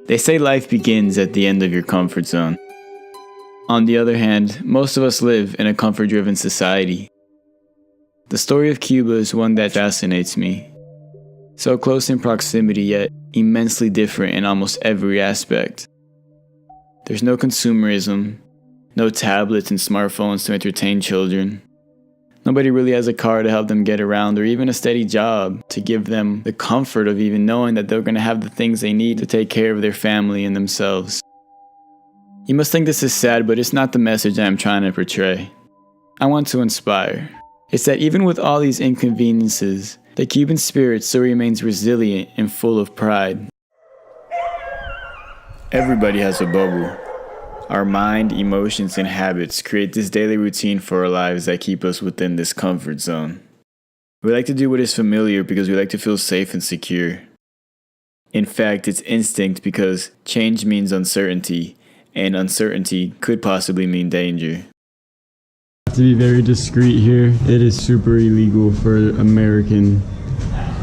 They say life begins at the end of your comfort zone. On the other hand, most of us live in a comfort-driven society. The story of Cuba is one that fascinates me. So close in proximity, yet immensely different in almost every aspect. There's no consumerism, no tablets and smartphones to entertain children. Nobody really has a car to help them get around or even a steady job to give them the comfort of even knowing that they're going to have the things they need to take care of their family and themselves. You must think this is sad, but it's not the message I'm trying to portray. I want to inspire. It's that even with all these inconveniences, the Cuban spirit still remains resilient and full of pride. Everybody has a bubble. Our mind, emotions, and habits create this daily routine for our lives that keep us within this comfort zone. We like to do what is familiar because we like to feel safe and secure. In fact, it's instinct because change means uncertainty, and uncertainty could possibly mean danger. To be very discreet here, it is super illegal for American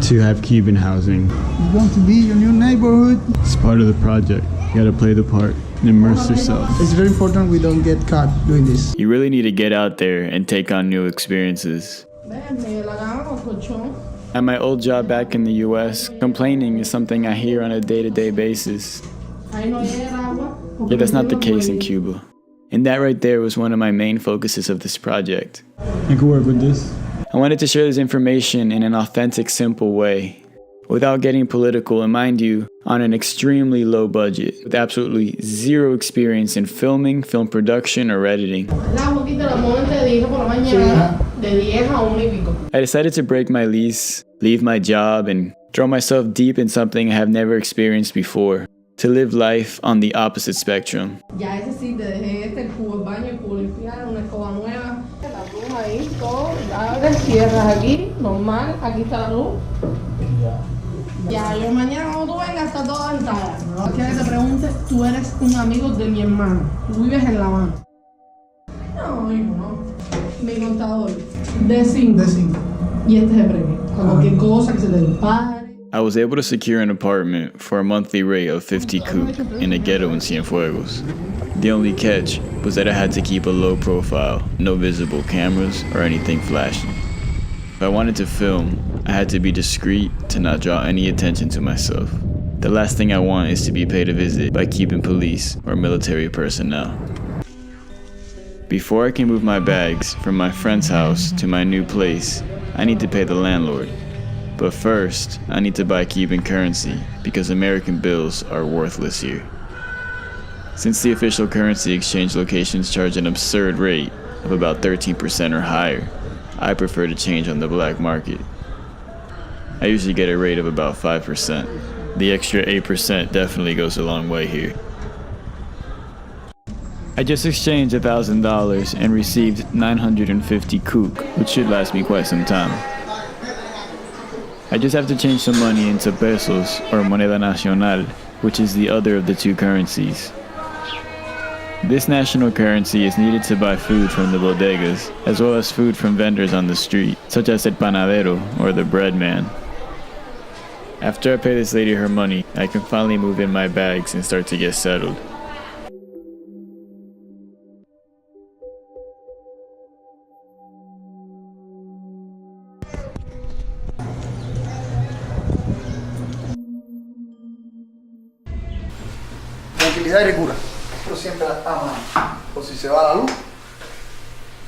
to have Cuban housing. It's going to be your new neighborhood. It's part of the project. You gotta play the part and immerse yourself. It's very important we don't get caught doing this. You really need to get out there and take on new experiences. At my old job back in the US, complaining is something I hear on a day-to-day basis. Yet that's not the case in Cuba. And that right there was one of my main focuses of this project. You can work with this. I wanted to share this information in an authentic, simple way, without getting political, and mind you, on an extremely low budget, with absolutely zero experience in filming, film production, or editing. I decided to break my lease, leave my job, and throw myself deep in something I have never experienced before. To live life on the opposite spectrum. Ya, yo mañana cuando tú vengas está toda ventada. No quiero que te pregunte, tú eres un amigo de mi hermano. Tú vives en La Habana. No, hijo, no. Mi contador, de 5. Y este es el premio. Como cualquier cosa que se te dispare. I was able to secure an apartment for a monthly rate of 50 coupe in a ghetto in Cienfuegos. The only catch was that I had to keep a low profile, no visible cameras or anything flashy. If I wanted to film, I had to be discreet to not draw any attention to myself. The last thing I want is to be paid a visit by Cuban police or military personnel. Before I can move my bags from my friend's house to my new place, I need to pay the landlord. But first, I need to buy Cuban currency because American bills are worthless here. Since the official currency exchange locations charge an absurd rate of about 13% or higher, I prefer to change on the black market. I usually get a rate of about 5%. The extra 8% definitely goes a long way here. I just exchanged $1,000 and received 950 coupe, which should last me quite some time. I just have to change some money into pesos or moneda nacional, which is the other of the two currencies. This national currency is needed to buy food from the bodegas, as well as food from vendors on the street, such as el panadero or the bread man. After I pay this lady her money, I can finally move in my bags and start to get settled. Tranquilidad y cura. Esto siempre la está a mano. Por si se va la luz,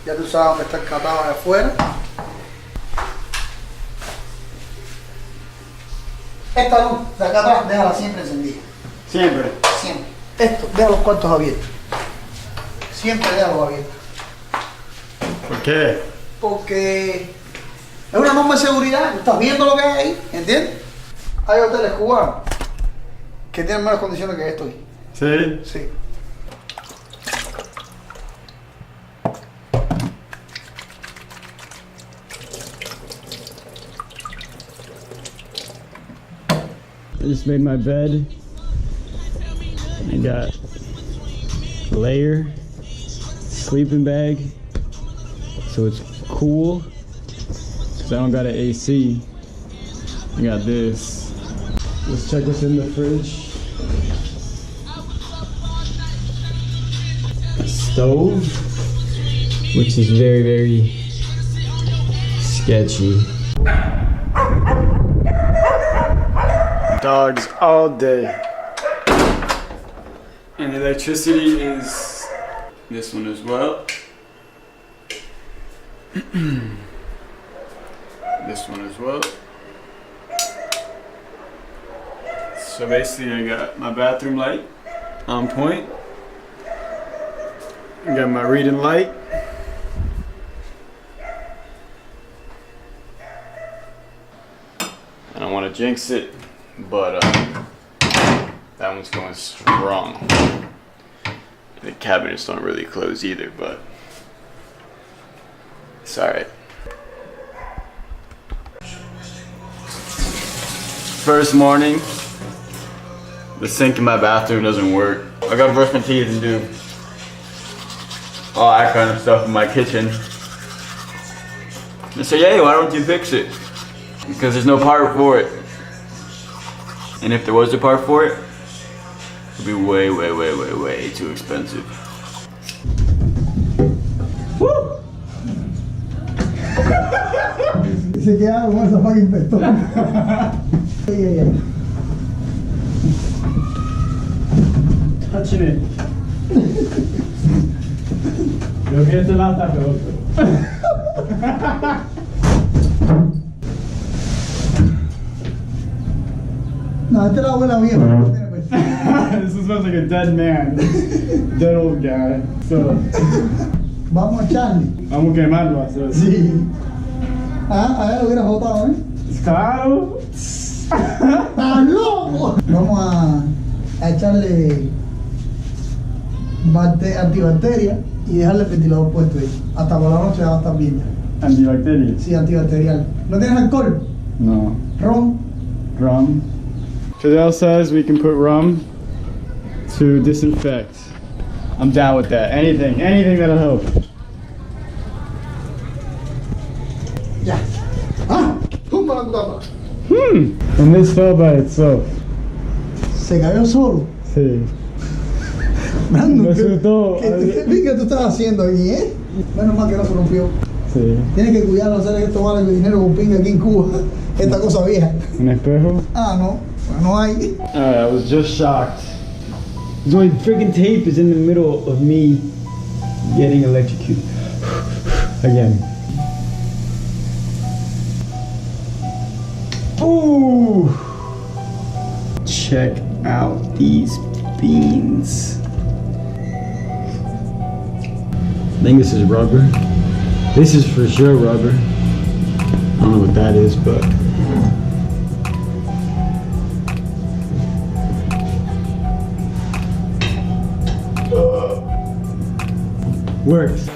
ya tú sabes dónde está el catálogo de afuera. Esta luz de acá atrás, déjala siempre encendida. Siempre. Siempre. Esto, deja los cuartos abiertos. Siempre déjalo abierto. ¿Por qué? Porque es una norma de seguridad. Tú estás viendo lo que hay ahí, ¿entiendes? Hay hoteles cubanos que tienen menos condiciones que esto. ¿Sí? Sí. I just made my bed. I got a layer, sleeping bag, so it's cool, because I don't got an AC. I got this. Let's check what's in the fridge. stove, which is very, very sketchy. Dogs all day. And electricity is this one as well. This one as well. So basically I got my bathroom light on point. I got my reading light. I don't want to jinx it, but that one's going strong. The cabinets don't really close either, but it's alright. First morning, the sink in my bathroom doesn't work. I gotta brush my teeth and do all that kind of stuff in my kitchen. They say, hey, why don't you fix it? Because there's no part for it. And if there was a part for it, it'd be way, way, way, way, way too expensive. Woo! Se queda con esa fucking pestón. Touching it. Creo que este lado está peor. No, este lado huele a viejo. This smells like a dead man. Dead old guy. So, Vamos a Charlie. vamos a quemarlo. So. Sí. Ah, a ver, lo hubieras votado, ¿eh? Claro. ¡Estás loco! Vamos a echarle antibacteria y dejarle el ventilador puesto ahí. Hasta por la noche va a estar bien ya. Antibacterial. Sí, antibacterial. ¿No tienes alcohol? No. ¿Ron? Rum. Fidel says we can put rum to disinfect. I'm down with that. Anything that'll help. Ya. ¡Ah! ¡Tumba la tapa! And this fell by itself. Se cayó solo. Sí. Brandon, Me asustó. ¿Qué tú estás haciendo aquí, eh? Menos mal que no se rompió. Sí. Tienes que cuidar, no sabes que esto vale dinero con pinga aquí en Cuba. Esta cosa vieja. Un espejo. Ah, no. No hay. Alright, I was just shocked. My freaking tape is in the middle of me getting electrocuted. Again. Ooh! Check out these beans. I think this is rubber. This is for sure rubber. I don't know what that is, but works.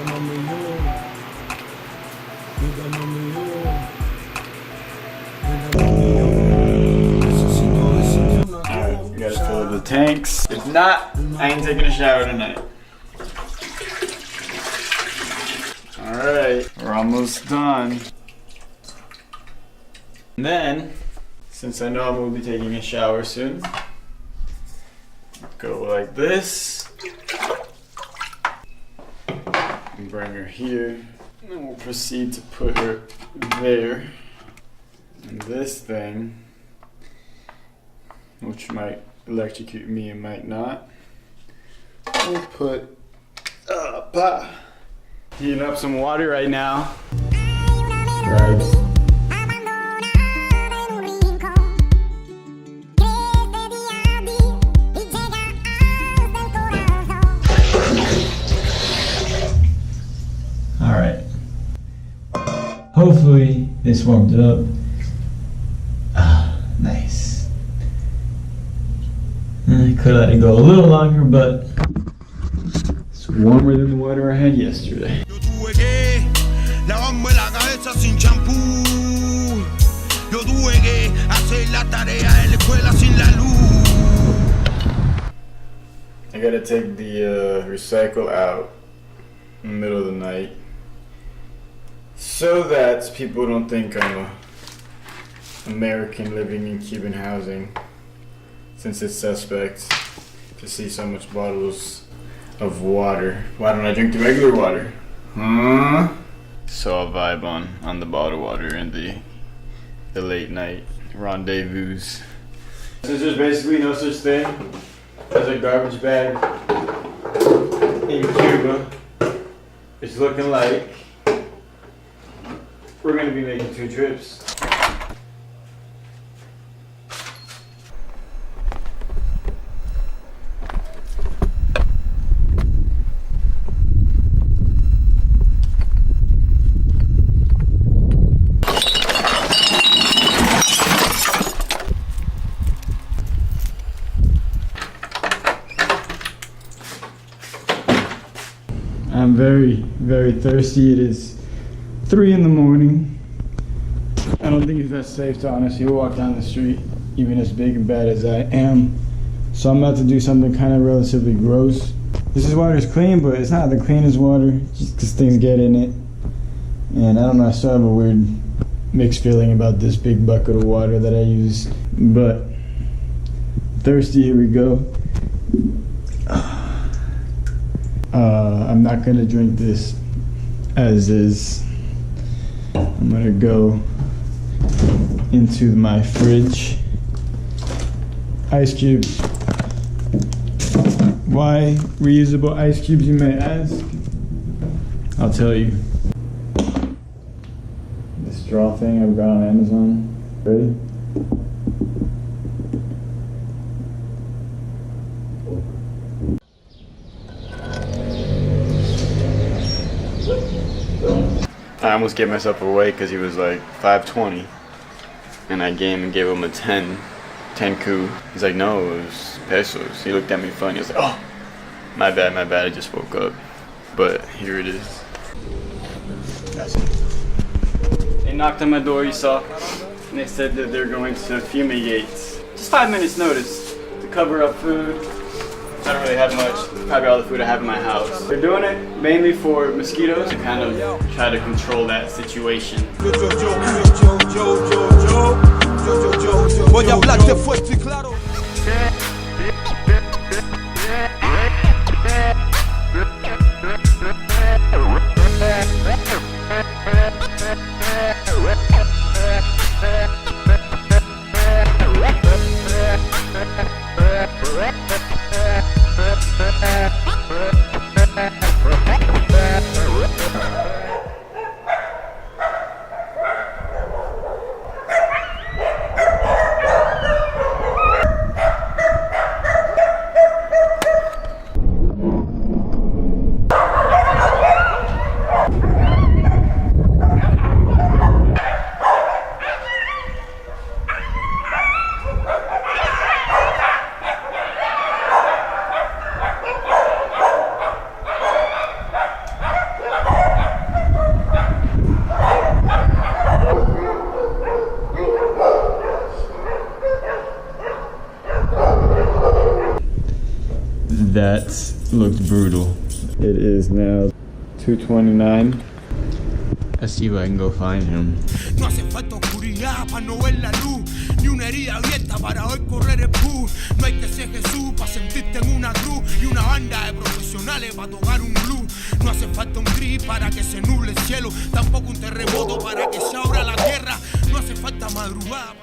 Alright, we gotta fill the tanks. If not, I ain't taking a shower tonight. Alright, we're almost done. And then, since I know I'm gonna be taking a shower soon, go like this. And bring her here. And then we'll proceed to put her there. And this thing, which might electrocute me and might not, we'll put heating up some water right now. Right. Alright. Hopefully this warmed it up. Ah, nice. I could let it go a little longer, but it's warmer than the water I had yesterday. Yo tuve que lavarme la cabeza sin champú. Yo tuve que hacer la tarea en la escuela sin la luz. I gotta take the recycle out in the middle of the night so that people don't think I'm a American living in Cuban housing, since it's suspect to see so much bottles of water. Why don't I drink the regular water? Huh? So I'll vibe on the bottled water and the late night rendezvous. Since there's basically no such thing as a garbage bag in Cuba, it's looking like we're gonna be making 2 trips. I'm very, very thirsty. It is 3 in the morning. I don't think it's that safe to honestly walk down the street, even as big and bad as I am. So I'm about to do something kind of relatively gross. This water is clean, but it's not the cleanest water, just because things get in it. And I don't know, I still have a weird mixed feeling about this big bucket of water that I use. But thirsty, here we go. I'm not gonna drink this as is. I'm gonna go into my fridge. Ice cubes. Why reusable ice cubes, you may ask? I'll tell you. The straw thing I've got on Amazon. Ready? I almost gave myself away because he was like 520, and I gave him a 10 coup. He's like, no, it was pesos. He looked at me funny. He was like, oh, my bad, I just woke up. But here it is. That's it. They knocked on my door, you saw, and they said that they're going to fumigate. Just 5 minutes notice to cover up food. I don't really have much, probably all the food I have in my house. They're doing it mainly for mosquitoes to kind of try to control that situation. Voy a hablarte fuerte y claro. That looked brutal. It is now 2:29. Let's see if I can go find him. No hace falta oscuridad para no ver la luz, ni una herida abierta para hoy correr el bus. No hay que ser Jesús para sentirte en una cruz y una banda de profesionales para tocar un blues. No hace falta un gris para que se nuble el cielo, tampoco un terremoto para que se abra la tierra. No hace falta madrugada.